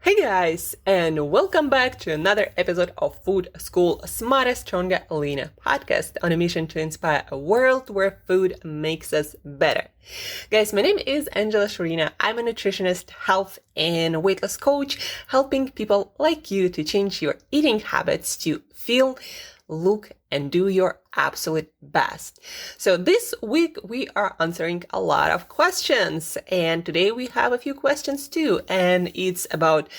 Hey guys, and welcome back to another episode of Food School Smarter, Stronger, Leaner podcast on a mission to inspire a world where food makes us better. Guys, my name is Shurina. I'm a nutritionist, health and weight loss coach, helping people like you to change your eating habits to feel, look, and do your absolute best. So this week we are answering a lot of questions, and today we have a few questions too, and it's about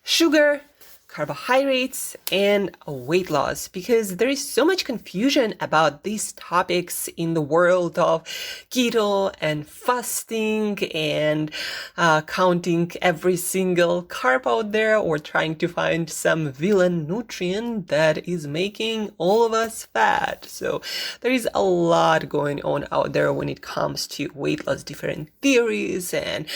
sugar, carbohydrates, and weight loss, because there is so much confusion about these topics in the world of keto and fasting and counting every single carb out there, or trying to find some villain nutrient that is making all of us fat. So there is a lot going on out there when it comes to weight loss, different theories and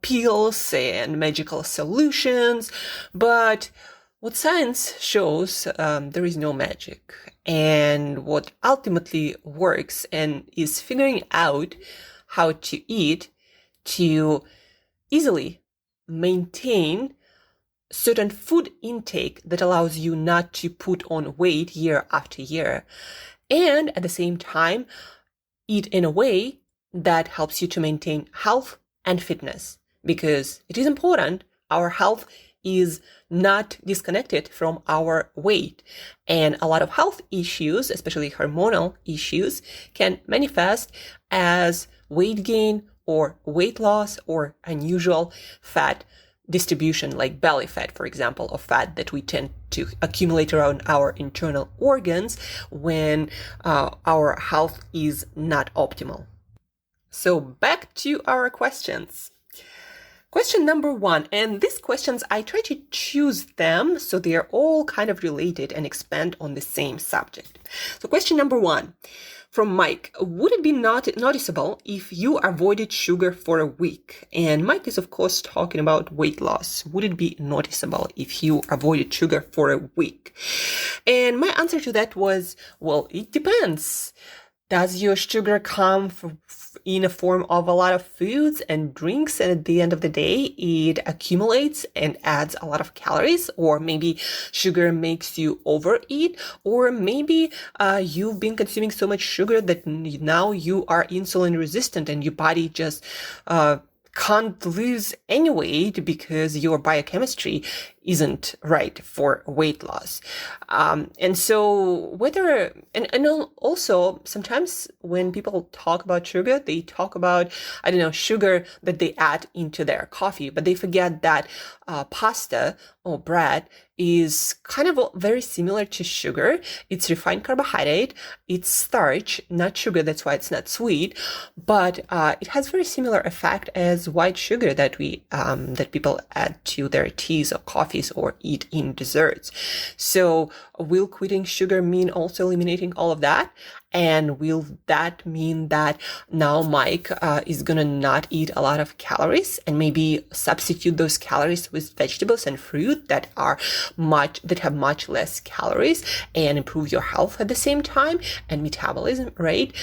pills and magical solutions, but what science shows, there is no magic. And what ultimately works and is figuring out how to eat to easily maintain certain food intake that allows you not to put on weight year after year. And at the same time, eat in a way that helps you to maintain health and fitness. Because it is important, our health is not disconnected from our weight. And a lot of health issues, especially hormonal issues, can manifest as weight gain or weight loss or unusual fat distribution, like belly fat, for example, or fat that we tend to accumulate around our internal organs when our health is not optimal. So back to our questions. Question number one, and these questions, I try to choose them so they are all kind of related and expand on the same subject. So question number one from Mike: would it be noticeable if you avoided sugar for a week? And Mike is, of course, talking about weight loss. Would it be noticeable if you avoided sugar for a week? And my answer to that was, well, it depends. Does your sugar come in a form of a lot of foods and drinks, and at the end of the day, it accumulates and adds a lot of calories? Or maybe sugar makes you overeat? Or maybe you've been consuming so much sugar that now you are insulin resistant and your body just can't lose any weight because your biochemistry isn't right for weight loss. And so and also sometimes when people talk about sugar, they talk about, sugar that they add into their coffee, but they forget that pasta or bread is kind of very similar to sugar. It's refined carbohydrate, it's starch, not sugar, that's why it's not sweet, but it has very similar effect as white sugar that people add to their teas or coffees or eat in desserts. So will quitting sugar mean also eliminating all of that? And will that mean that now Mike is gonna not eat a lot of calories and maybe substitute those calories with vegetables and fruit that have much less calories and improve your health at the same time and metabolism, right?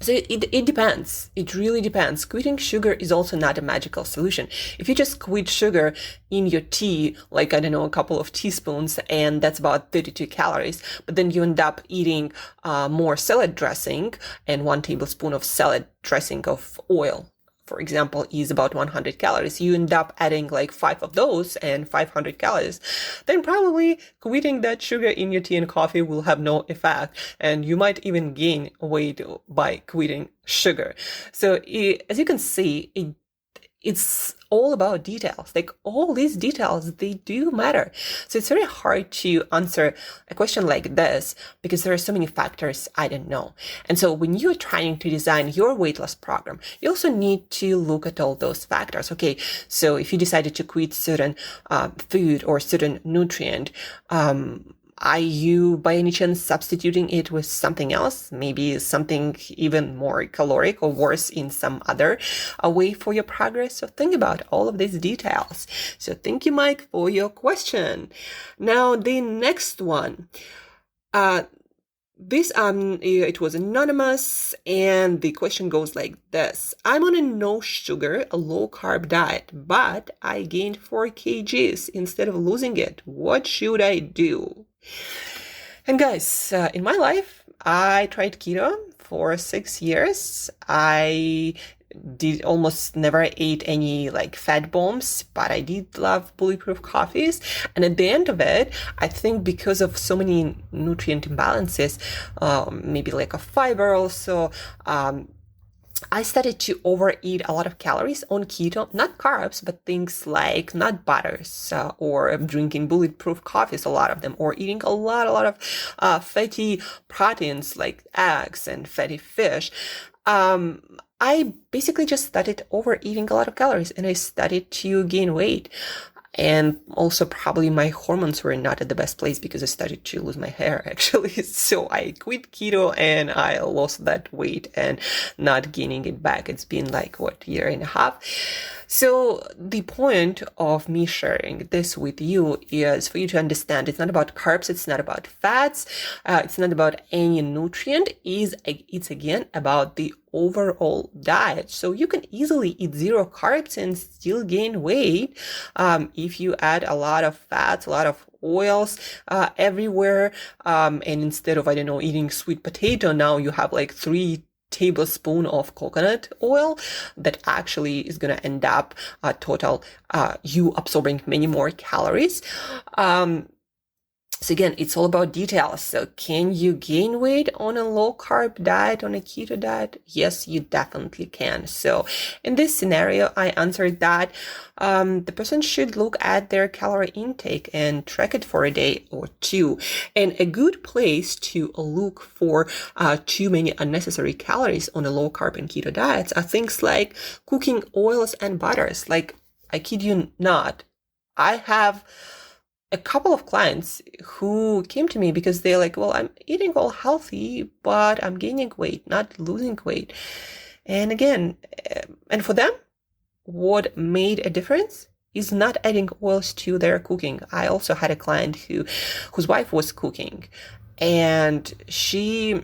So it depends. It really depends. Quitting sugar is also not a magical solution. If you just quit sugar in your tea, like, a couple of teaspoons, and that's about 32 calories, but then you end up eating more salad dressing, and 1 tablespoon of salad dressing of oil, for example, is about 100 calories. You end up adding like 5 of those and 500 calories. Then probably quitting that sugar in your tea and coffee will have no effect. And you might even gain weight by quitting sugar. So as you can see, it's all about details. Like all these details, they do matter. So it's very hard to answer a question like this because there are so many factors I don't know. And so when you're trying to design your weight loss program, you also need to look at all those factors. Okay, so if you decided to quit certain food or certain nutrient, are you by any chance substituting it with something else? Maybe something even more caloric or worse in some other way for your progress? So think about all of these details. So thank you, Mike, for your question. Now, the next one. it was anonymous, and the question goes like this. I'm on a no sugar, a low carb diet, but I gained 4 kgs instead of losing it. What should I do? And guys, in my life, I tried keto for 6 years. I did almost never ate any like fat bombs, but I did love bulletproof coffees. And at the end of it, I think because of so many nutrient imbalances, maybe lack of fiber also, I started to overeat a lot of calories on keto, not carbs, but things like nut butters, or drinking bulletproof coffees, a lot of them, or eating a lot of fatty proteins like eggs and fatty fish. I basically just started overeating a lot of calories, and I started to gain weight. And also probably my hormones were not at the best place because I started to lose my hair actually. So I quit keto and I lost that weight and not gaining it back. It's been like, year and a half. So the point of me sharing this with you is for you to understand it's not about carbs, it's not about fats, it's not about any nutrient, it's again about the overall diet. So you can easily eat 0 carbs and still gain weight if you add a lot of fats, a lot of oils everywhere, and instead of, eating sweet potato, now you have like 3 tablespoon of coconut oil that actually is going to end up total you absorbing many more calories. So again, it's all about details. So can you gain weight on a low carb diet, on a keto diet? Yes, you definitely can. So in this scenario, I answered that the person should look at their calorie intake and track it for a day or 2. And a good place to look for too many unnecessary calories on a low carb and keto diets are things like cooking oils and butters. Like, I kid you not, I have a couple of clients who came to me because they're like, well, I'm eating all healthy, but I'm gaining weight, not losing weight. And again, and for them, what made a difference is not adding oils to their cooking. I also had a client whose wife was cooking, and she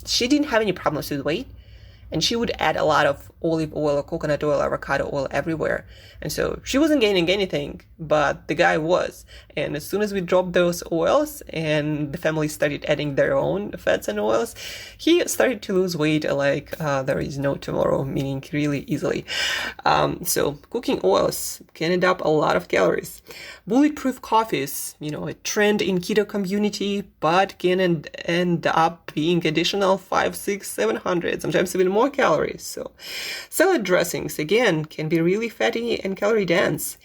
didn't have any problems with weight. And she would add a lot of olive oil or coconut oil, avocado oil everywhere. And so she wasn't gaining anything, but the guy was. And as soon as we dropped those oils and the family started adding their own fats and oils, he started to lose weight like there is no tomorrow, meaning really easily. So cooking oils can end up a lot of calories. Bulletproof coffees, a trend in keto community, but can end up being additional 500, 600, 700, sometimes even more calories. So salad dressings, again, can be really fatty and calorie dense.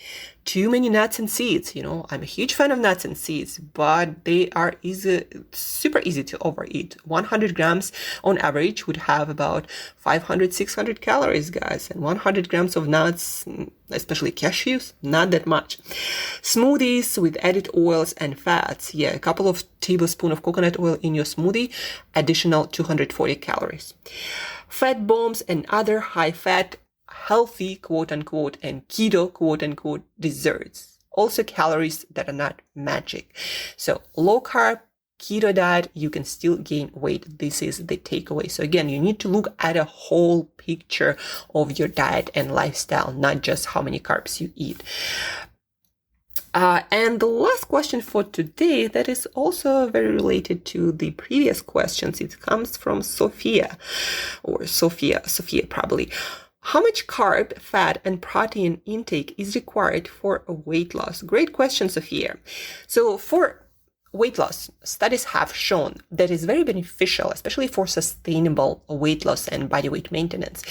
Too many nuts and seeds. I'm a huge fan of nuts and seeds, but they are super easy to overeat. 100 grams on average would have about 500, 600 calories, guys. And 100 grams of nuts, especially cashews, not that much. Smoothies with added oils and fats. Yeah, a couple of tablespoons of coconut oil in your smoothie, additional 240 calories. Fat bombs and other high-fat, healthy, quote-unquote, and keto, quote-unquote, desserts. Also calories that are not magic. So low-carb, keto diet, you can still gain weight. This is the takeaway. So again, you need to look at a whole picture of your diet and lifestyle, not just how many carbs you eat. And the last question for today that is also very related to the previous questions. It comes from Sophia probably. How much carb, fat, and protein intake is required for a weight loss? Great question, Sophia. So for weight loss, studies have shown that it's very beneficial, especially for sustainable weight loss and body weight maintenance,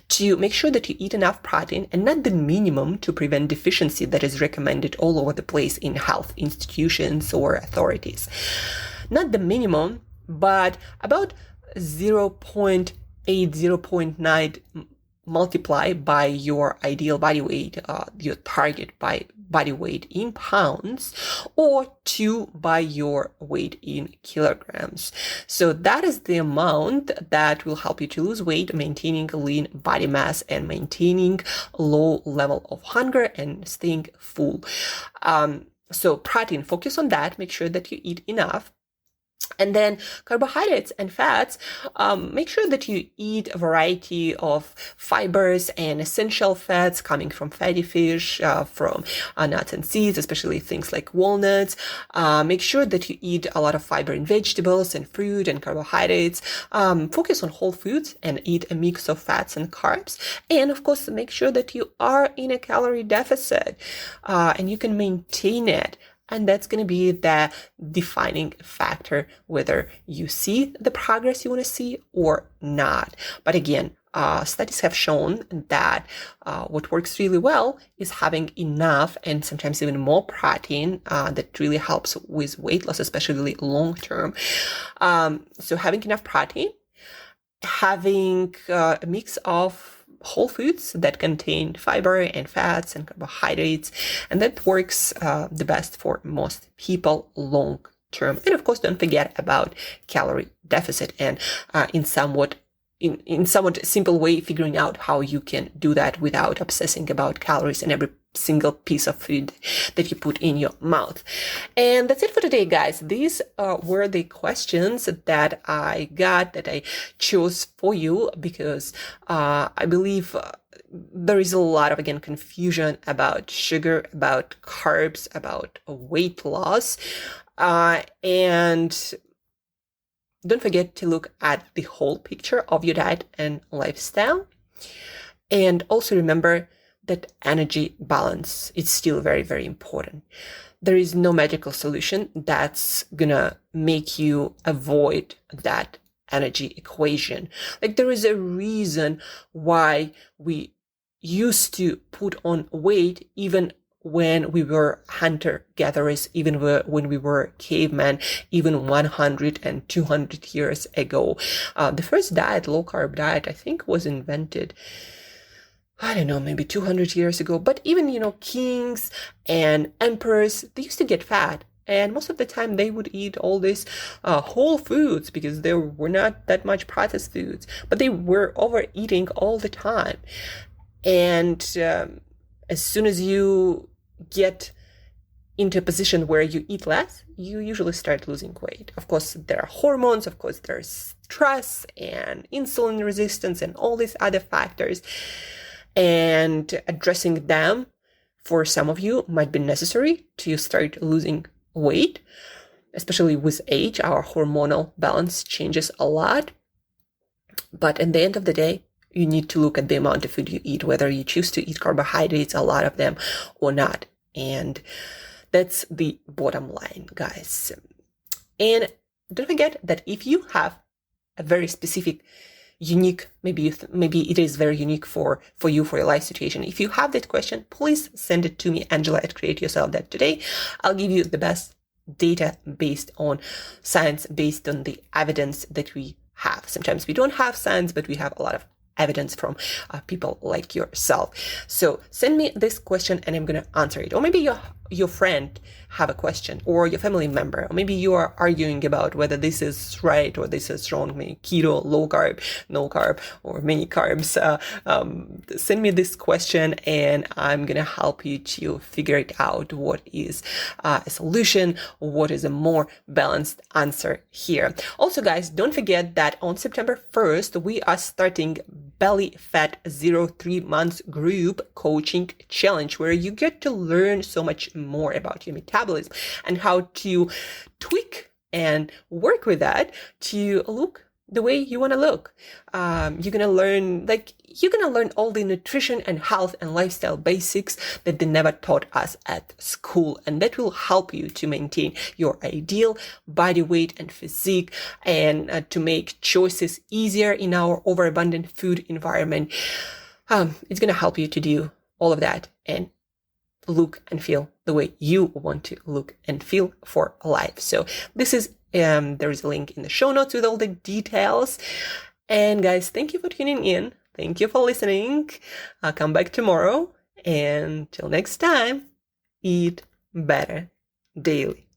to make sure that you eat enough protein and not the minimum to prevent deficiency that is recommended all over the place in health institutions or authorities. Not the minimum, but about 0.8, 0.9 multiply by your ideal body weight, your target by body weight in pounds, or 2 by your weight in kilograms. So that is the amount that will help you to lose weight, maintaining a lean body mass and maintaining a low level of hunger and staying full. So protein, focus on that. Make sure that you eat enough. And then carbohydrates and fats, make sure that you eat a variety of fibers and essential fats coming from fatty fish, from nuts and seeds, especially things like walnuts. Make sure that you eat a lot of fiber in vegetables and fruit and carbohydrates. Focus on whole foods and eat a mix of fats and carbs. And of course, make sure that you are in a calorie deficit and you can maintain it. And that's going to be the defining factor whether you see the progress you want to see or not. But again, studies have shown that what works really well is having enough and sometimes even more protein that really helps with weight loss, especially long term. So having enough protein, having a mix of whole foods that contain fiber and fats and carbohydrates, and that works the best for most people long term. And of course, don't forget about calorie deficit and in somewhat simple way, figuring out how you can do that without obsessing about calories and every single piece of food that you put in your mouth. And that's it for today, guys. These were the questions that I chose for you because I believe there is a lot of, again, confusion about sugar, about carbs, about weight loss. And don't forget to look at the whole picture of your diet and lifestyle. And also remember that energy balance is still very, very important. There is no magical solution that's gonna make you avoid that energy equation. Like, there is a reason why we used to put on weight even when we were hunter-gatherers, even when we were cavemen, even 100 and 200 years ago. The first diet, low-carb diet, I think was invented, I don't know, maybe 200 years ago. But even, kings and emperors, they used to get fat. And most of the time they would eat all these whole foods because there were not that much processed foods. But they were overeating all the time. And as soon as you get into a position where you eat less, you usually start losing weight. Of course, there are hormones, of course, there's stress and insulin resistance and all these other factors. And addressing them for some of you might be necessary to start losing weight, especially with age. Our hormonal balance changes a lot. But at the end of the day, you need to look at the amount of food you eat, whether you choose to eat carbohydrates, a lot of them, or not. And that's the bottom line, guys. And don't forget that if you have a very specific, unique, maybe it is very unique for you, for your life situation. If you have that question, please send it to me, Angela@createyourself.today. I'll give you the best data based on science, based on the evidence that we have. Sometimes we don't have science, but we have a lot of evidence from people like yourself. So send me this question and I'm going to answer it. Or maybe your friend have a question, or your family member, or maybe you are arguing about whether this is right or this is wrong, maybe keto, low carb, no carb, or many carbs. Send me this question and I'm going to help you to figure it out. What is a solution? What is a more balanced answer here? Also, guys, don't forget that on September 1st, we are starting Belly Fat 03 months group coaching challenge, where you get to learn so much more about your metabolism and how to tweak and work with that to look the way you want to look. You're gonna learn all the nutrition and health and lifestyle basics that they never taught us at school, and that will help you to maintain your ideal body weight and physique, and to make choices easier in our overabundant food environment. It's gonna help you to do all of that and look and feel the way you want to look and feel for life. So this is there is a link in the show notes with all the details. And guys, thank you for tuning in. Thank you for listening. I'll come back tomorrow. And till next time, eat better daily.